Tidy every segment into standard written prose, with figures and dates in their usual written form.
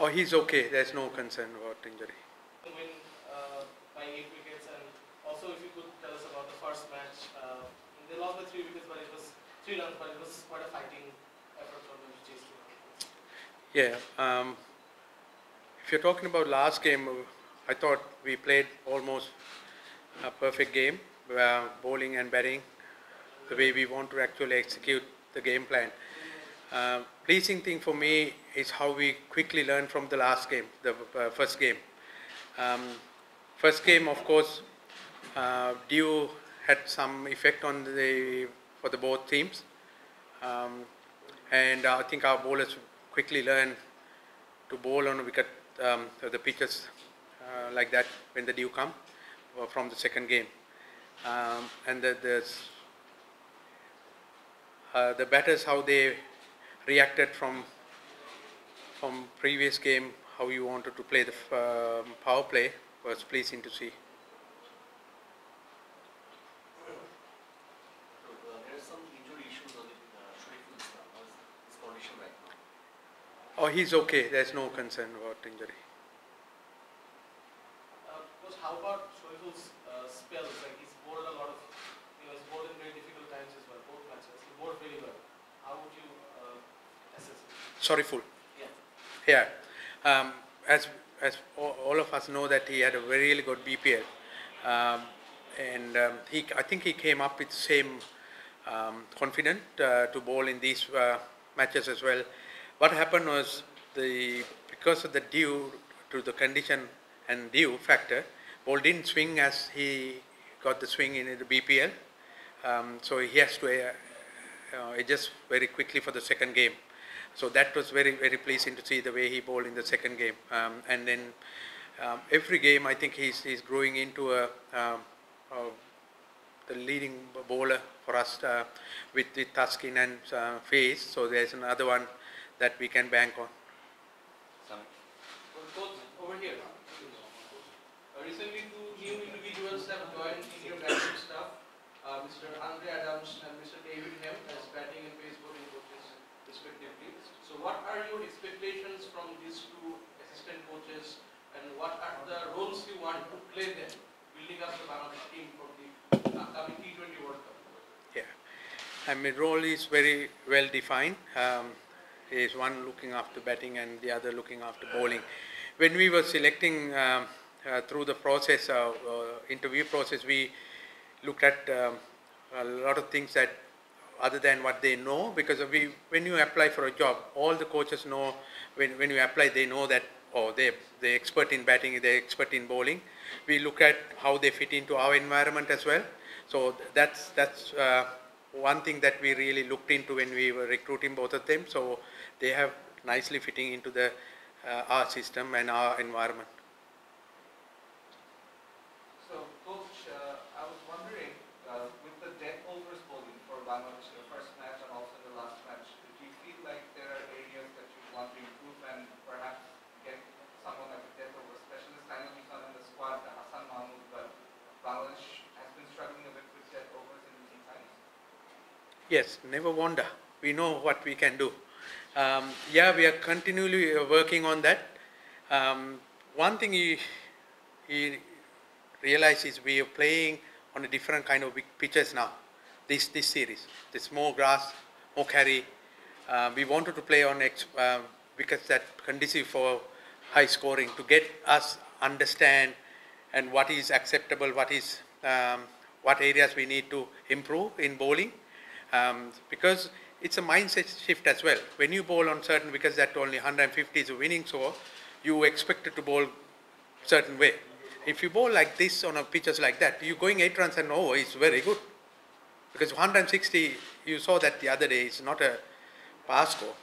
Oh, he's okay. There's no concern about injury. Win by 8 wickets, and also if you could tell us about the first match. They lost by 3 wickets, but it was 3 runs, but it was quite a fighting effort from them to chase 200. Yeah. If you're talking about last game, I thought we played almost a perfect game, bowling and batting, the way we want to actually execute the game plan. Pleasing thing for me is how we quickly learned from the last game, the first game. First game, of course, dew had some effect on for the both teams, and I think our bowlers quickly learned to bowl on a wicket, the pitches like that when the dew come from the second game, and the batters, how they reacted from previous game, how you wanted to play the power play was pleasing to see. There are some injury issues on Shariful's his condition right now. Oh, he's okay. There's no concern about injury. Coach, how about Shariful's spells? Like he's bowled a lot of, he's bowled in very difficult times as well, both matches. He bowled really well. How would you assess it? Shariful. Yeah. Yeah. As all of us know that he had a very really good BPL, and I think he came up with same confident to bowl in these matches as well. What happened was because of the dew to the condition and dew factor, ball didn't swing as he got the swing in the BPL, so he has to adjust very quickly for the second game. So that was very, very pleasing to see the way he bowled in the second game. And then every game, I think he's growing into the leading bowler for us with Tuskin and Face. So there's another one that we can bank on. Coach, over here. Recently, two new individuals have joined senior batting staff. Mr. Andre Adams and Mr. David Hem as batting and pace bowling coaches respectively. So what are your expectations from these two assistant coaches, and what are the roles you want to play them, building up the Bangladesh team for the upcoming T20 World Cup? Yeah, I mean, role is very well defined. Is one looking after batting and the other looking after bowling. When we were selecting through the process, interview process, we looked at a lot of things that other than what they know, because when you apply for a job, all the coaches know when you apply, they know that they're expert in batting, they're expert in bowling. We look at how they fit into our environment as well. So that's one thing that we really looked into when we were recruiting both of them. So they have nicely fitting into the our system and our environment. So, Coach, I was wondering, with the death overs bowling for Bangladesh in the first match and also in the last match, do you feel like there are areas that you want to improve and perhaps get someone like a death over specialist? I know you saw in the squad, Hassan Mahmood, but Bangladesh has been struggling a bit with death overs in recent times. Yes, never wonder. We know what we can do. Yeah, we are continually working on that. One thing he realized is we are playing on a different kind of big pitches now. This series, there's more grass, more carry. We wanted to play on wickets that conducive for high scoring to get us understand and what is acceptable, what areas we need to improve in bowling, because it's a mindset shift as well. When you bowl on certain wickets that only 150 is a winning score, you expect it to bowl certain way. If you bowl like this on a pitches like that, you're going 8 runs and over, it's very good. Because 160, you saw that the other day, is not a pass score.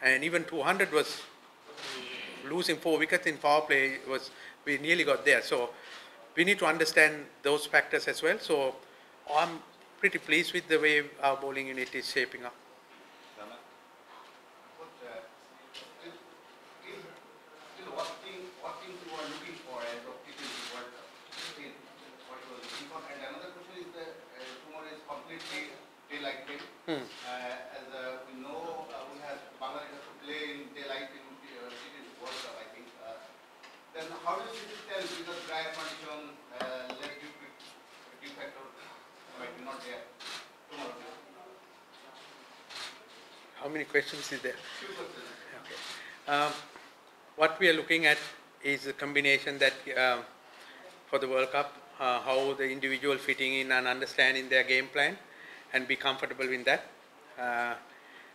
And even 200 was losing 4 wickets in power play, we nearly got there. So we need to understand those factors as well. So I'm pretty pleased with the way our bowling unit is shaping up. What things you are looking for as of T20 World Cup? What you are looking for? And another question is that tomorrow is completely daylight game. As we know, Bangladesh has to play in daylight in T20 World Cup. how does it tell because Brian Manchon led you to factor might be not there tomorrow? How many questions is there? 2 questions. Okay. What we are looking at is a combination that for the World Cup, how the individual fitting in and understanding their game plan and be comfortable in that.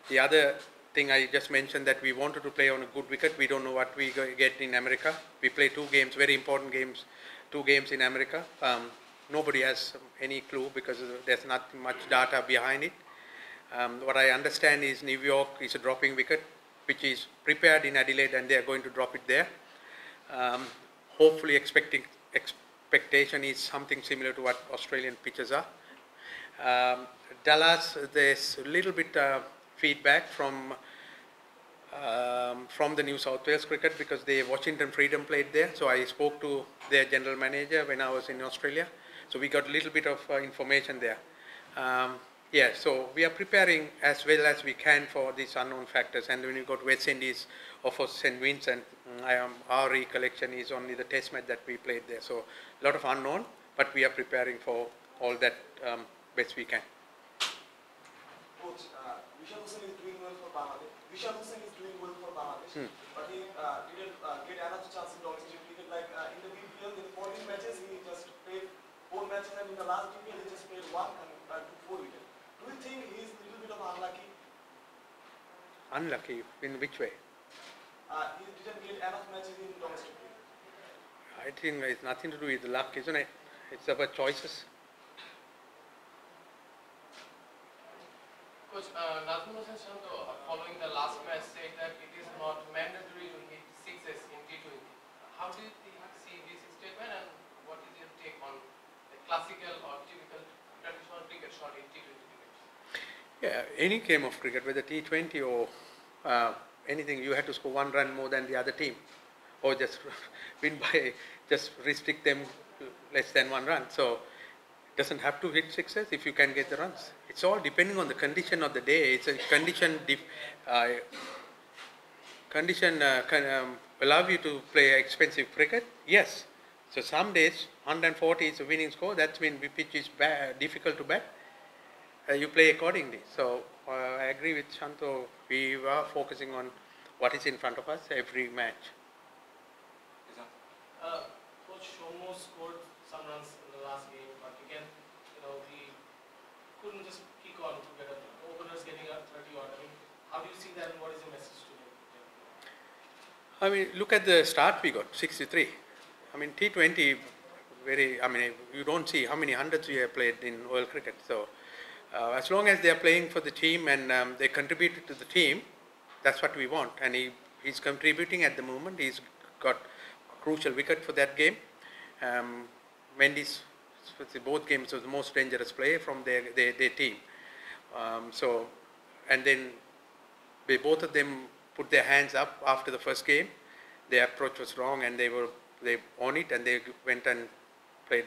The other thing I just mentioned that we wanted to play on a good wicket. We don't know what we get in America. We play 2 games, very important games, 2 games in America. Nobody has any clue because there's not much data behind it. What I understand is New York is a dropping wicket, which is prepared in Adelaide and they are going to drop it there. Hopefully expectation is something similar to what Australian pitches are. Dallas, there's a little bit feedback from the New South Wales cricket because the Washington Freedom played there. So I spoke to their general manager when I was in Australia. So we got a little bit of information there. Yeah, so we are preparing as well as we can for these unknown factors. And when you go to West Indies or for St. Vincent, our recollection is only the test match that we played there. So a lot of unknown, but we are preparing for all that best we can. Coach, Vishal Hussain is doing well for Bangladesh. But he didn't get enough chance in domestic cricket. Like in the BPL, in the 14 matches, he just played 4 matches, and in the last BPL, he just played 1 and took 4 wickets. Do you think he is a little bit of unlucky? Unlucky? In which way? He didn't get enough matches in domestic cricket. I think it's nothing to do with luck, isn't it? It's about choices. Coach, Nazmul Hossain Shanto, following the last match, said that it is not mandatory to hit 6s in T20. How do you see this statement and what is your take on the classical or typical traditional cricket shot in T20 cricket? Yeah, any game of cricket, whether T20 or anything, you have to score 1 run more than the other team, or just win by just restrict them to less than 1 run. So it doesn't have to hit 6s if you can get the runs. It's all depending on the condition of the day. It's a condition can allow you to play expensive cricket. Yes. So some days 140 is a winning score. That's when the pitch is difficult to bat. You play accordingly. So I agree with Shanto. We are focusing on what is in front of us every match. Coach Shomo scored some runs in the last game, but again, he couldn't just kick on to get openers getting a 30 odd. I mean, how do you see that and what is the message to him? I mean, look at the start we got, 63. I mean, T20, you don't see how many hundreds we have played in world cricket. So as long as they are playing for the team and they contributed to the team, that's what we want. And he's contributing at the moment. He's got a crucial wicket for that game. Mendy's, both games, was the most dangerous player from their team. And then both of them put their hands up after the first game. Their approach was wrong, and they on it, and they went and played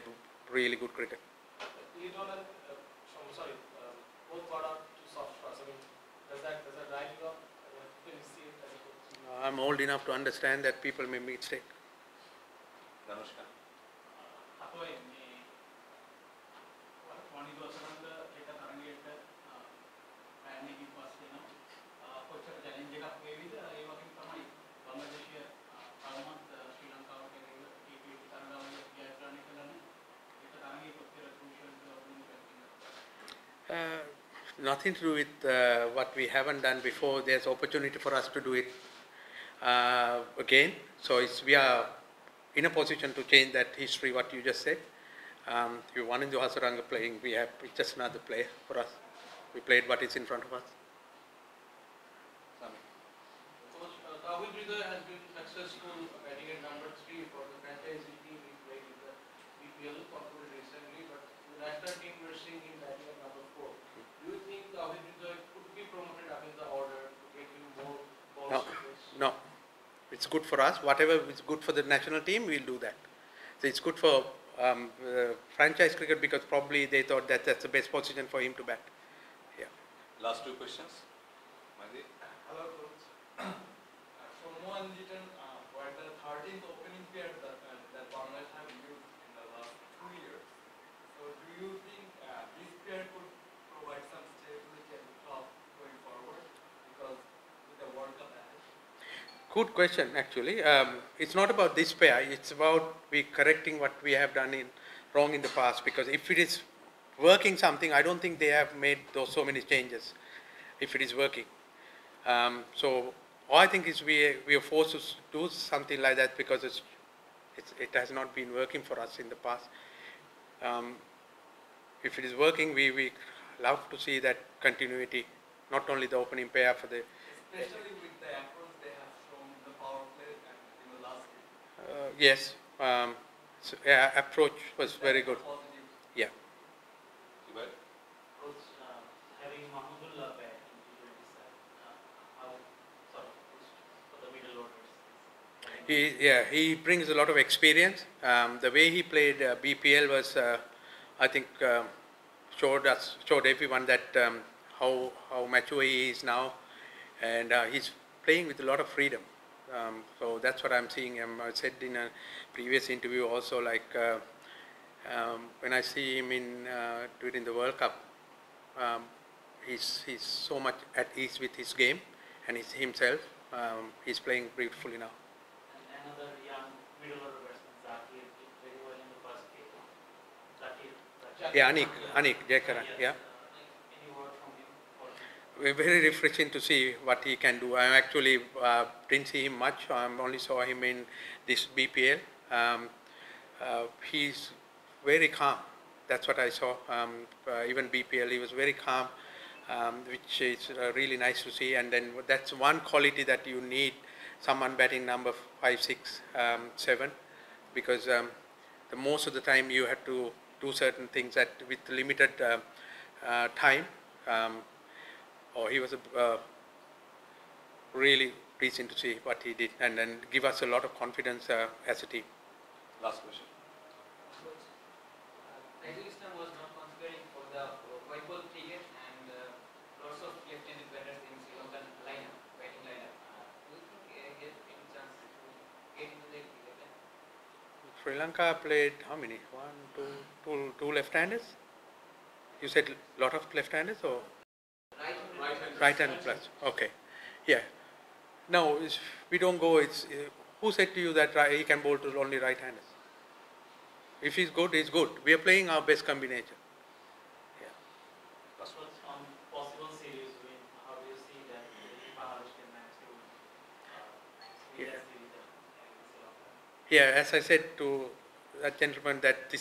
really good cricket. Both got out to soft shots. I mean, does that rile you up? Can you see it as a coach? I'm old enough to understand that people may make mistakes. Namaskar. Nothing to do with what we haven't done before. There's opportunity for us to do it again. So we are in a position to change that history, what you just said. You won in the Hasaranga playing, it's just another play for us. We played what is in front of us. Coach, Tawhid Rigor has been successful batting at number 3 for the franchise team we played in the BPL concluded recently, but the national team we're seeing him batting at number 4. Do you think Tawhid Rigor could be promoted up in the order to get him more balls to face? No. It's good for us. Whatever is good for the national team, we'll do that. So it's good for franchise cricket because probably they thought that that's the best position for him to bat. Yeah. Last 2 questions. Mahdi? Hello, coach. So Mohan Jitan were the 13th opening pair that good question actually. It's not about this pair, it's about we correcting what we have done wrong in the past, because if it is working something, I don't think they have made so many changes if it is working. So all I think is we are forced to do something like that because it has not been working for us in the past. If it is working, we love to see that continuity, not only the opening pair for the... Especially with the approach they have shown in the power play and in the last game. Yes, so, yeah, approach was very good. Positive. Yeah. Coach, having Mahmudullah back in T20 side, how sort of for the middle orders? He brings a lot of experience. The way he played BPL was, I think, showed everyone that how mature he is now, and he's playing with a lot of freedom. So that's what I'm seeing. I said in a previous interview also, like when I see him during the World Cup, he's so much at ease with his game and himself. He's playing beautifully now. And another young middle order batsman, Zakir, did very well in the first game. Zakir. Yeah, Anik, Jekaran, yeah. Any word from him? We're very refreshing to see what he can do. I actually didn't see him much. I only saw him in this BPL. He's very calm. That's what I saw. Even BPL, he was very calm, which is really nice to see. And then that's one quality that you need, someone batting number 5, 6, 7, because the most of the time you have to do certain things with limited time. He was really pleasing to see what he did, and then give us a lot of confidence as a team. Last question. Pakistan was not considering for the white ball cricket and lots of left-handed batters in Sri Lankan lineup, batting lineup. Do you think he has any chance to get into the cricket? Sri Lanka played how many? Two left-handers? You said a lot of left-handers or? Right-hand plus. Okay. Yeah. No, we don't go. Who said to you that he can bowl to only right-handers? If he's good, he's good. We are playing our best combination. Yeah. Coach, on possible series win, how do you see that Bangladesh can manage to win that series against Sri Lanka? Yeah, as I said to that gentleman, that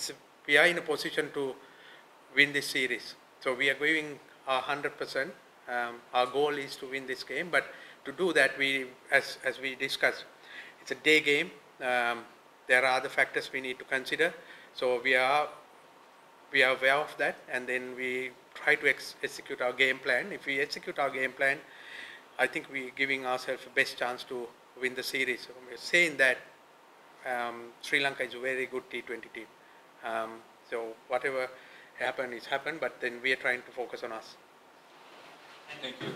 we are in a position to win this series. So we are giving our 100%. Our goal is to win this game, but to do that, as we discussed, it's a day game. There are other factors we need to consider. So we are aware of that, and then we try to execute our game plan. If we execute our game plan, I think we're giving ourselves the best chance to win the series. So we're saying that Sri Lanka is a very good T20 team. So whatever happened is happened, but then we are trying to focus on us. Thank you.